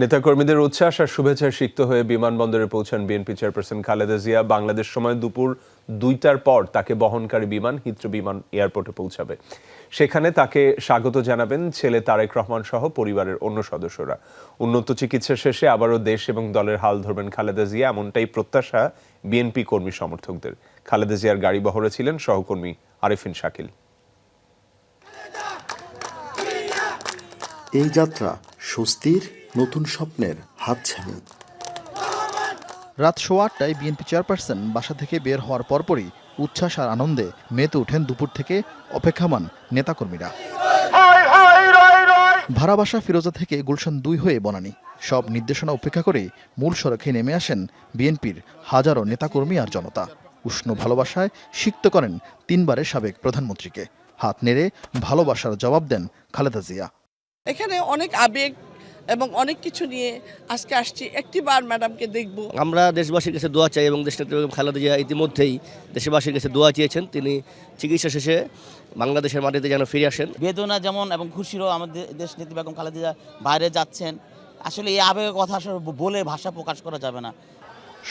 নেতাকর্মীদের উচ্ছ্বাস আর শুভেচ্ছায় সিক্ত হয়ে বিমানবন্দরে পৌঁছান বিএনপি চেয়ারপারসন খালেদা জিয়া। বাংলাদেশ সময় দুপুর 2টার পর তাকে বহনকারী বিমান হিথ্রো বিমান এয়ারপোর্টে পৌঁছাবে। সেখানে তাকে স্বাগত জানাবেন ছেলে তারেক রহমান সহ পরিবারের অন্য সদস্যরা। উন্নত চিকিৎসা শেষে আবারও দেশ এবং দলের হাল ধরবেন খালেদা জিয়া, এমনটাই প্রত্যাশা বিএনপি কর্মী সমর্থকদের। খালেদা জিয়ার গাড়ি বহরে ছিলেন সহকর্মী আরেফিন শাকিল। এই যাত্রা স্বস্তির, নতুন স্বপ্নের হাতছানি। রাত 8:15টায় বিএনপি চেয়ারপারসন বাসা থেকে বের হওয়ার পরপরই উচ্ছ্বাস আর আনন্দে মেতে ওঠেন দুপুর থেকে অপেক্ষামান নেতাকর্মীরা। ভাড়া বাসা ফিরোজা থেকে গুলশান 2 হয়ে বনানী, সব নির্দেশনা উপেক্ষা করে মূল সড়কে নেমে আসেন বিএনপির হাজারো নেতাকর্মী আর জনতা। উষ্ণ ভালোবাসায় সিক্ত করেন 3বারের সাবেক প্রধানমন্ত্রীকে। হাত নেড়ে ভালোবাসার জবাব দেন খালেদা জিয়া। এখানে অনেক আবেগ এবং অনেক কিছু নিয়ে আজকে আসছি, একটিবার ম্যাডামকে দেখব। আমরা দেশবাসীর কাছে দোয়া চাই এবং দেশনেত্রী বেগম খালেদা জিয়া ইতিমধ্যেই দেশবাসীর কাছে দোয়া চেয়েছেন, তিনি চিকিৎসা শেষে বাংলাদেশের মাটিতে যেন ফিরে আসেন। বেদনা যেমন এবং খুশিরও আমাদের দেশনেত্রী বেগম খালেদা জিয়া বাইরে যাচ্ছেন। আসলে এই আবেগের কথা আসলে বলে ভাষা প্রকাশ করা যাবে না।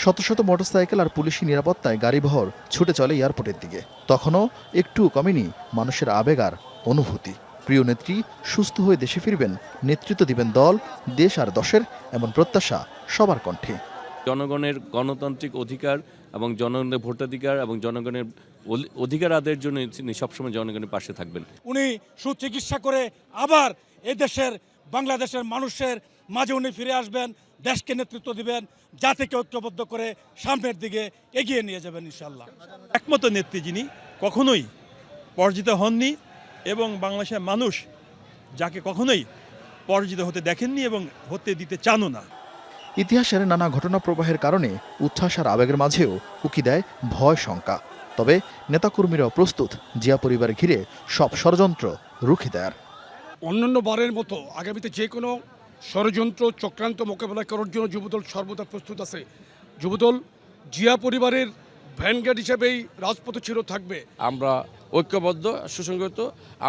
শত শত মোটরসাইকেল আর পুলিশি নিরাপত্তায় গাড়িবহর ছুটে চলে এয়ারপোর্টের দিকে। তখনও একটু কমেনি মানুষের আবেগ আর অনুভূতি। প্রিয় নেত্রী সুস্থ হয়ে দেশে ফিরবেন, নেতৃত্ব দিবেন দল, দেশ আর দশের, এমন প্রত্যাশা সবার কণ্ঠে। জনগণের গণতান্ত্রিক অধিকার এবং জনগণের ভোটাধিকার এবং জনগণের অধিকার আদায়ের জন্য তিনি সবসময় জনগণের পাশে থাকবেন। উনি সুচিকিৎসা করে আবার এদেশের বাংলাদেশের মানুষের মাঝে উনি ফিরে আসবেন, দেশকে নেতৃত্ব দিবেন, জাতিকে ঐক্যবদ্ধ করে সামনের দিকে এগিয়ে নিয়ে যাবেন ইনশাল্লাহ। একমাত্র নেত্রী যিনি কখনোই পরাজিত হননি এবং বাংলাদেশের মানুষ যাকে কখনোই পরাজিত হতে দেখেননি এবং হতে দিতে চানও না। ইতিহাসের নানা ঘটনা প্রবাহের কারণে উচ্ছ্বাস আর আবেগের মাঝেও উকি দেয় ভয় শঙ্কা। তবে নেতাকর্মীরাও প্রস্তুত জিয়া পরিবার ঘিরে সব ষড়যন্ত্র রুখে দেয়ার। অন্যান্য বারের মতো আগামীতে যে কোনো ষড়যন্ত্র চক্রান্ত মোকাবেলা করার জন্য যুবদল সর্বদা প্রস্তুত আছে। যুবদল জিয়া পরিবারের ভ্যানগার্ড হিসেবেই রাজপথে ছিল থাকবে। আমরা ঐক্যবদ্ধ, সুসংগত,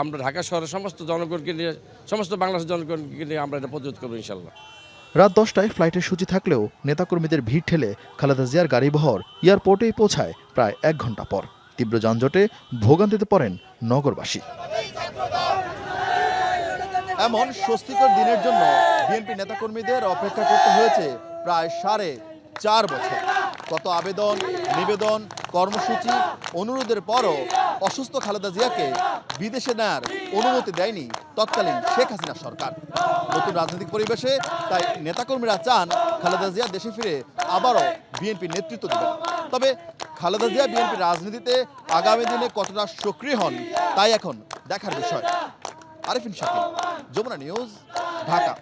আমরা ঢাকা শহরের সমস্ত জনগণকে নিয়ে, সমস্ত বাংলাদেশের জনগণকে নিয়ে আমরা এটা প্রতিরোধ করবো ইনশাল্লাহ। রাত 10টায় ফ্লাইটের সূচি থাকলেও নেতাকর্মীদের ভিড় ঠেলে খালেদা জিয়ার গাড়িবহর এয়ারপোর্টেই পৌঁছায় প্রায় 1 ঘন্টা পর। তীব্র যানজটে ভোগান্তিতে পড়েন নগরবাসী। এমন স্বস্তিকর দিনের জন্য বিএনপি নেতাকর্মীদের অপেক্ষা করতে হয়েছে প্রায় 4.5 বছর। কত আবেদন, নিবেদন, কর্মসূচি, অনুরোধের পরও অসুস্থ খালেদা জিয়াকে বিদেশে নেয়ার অনুমতি দেয়নি তৎকালীন শেখ হাসিনা সরকার। নতুন রাজনৈতিক পরিবেশে তাই নেতাকর্মীরা চান খালেদা জিয়া দেশে ফিরে আবারও বিএনপি নেতৃত্ব দেবেন। তবে খালেদা জিয়া বিএনপি রাজনীতিতে আগামী দিনে কতটা সক্রিয় হন তাই এখন দেখার বিষয়। আরেফিন শাকিল, যমুনা নিউজ, ঢাকা।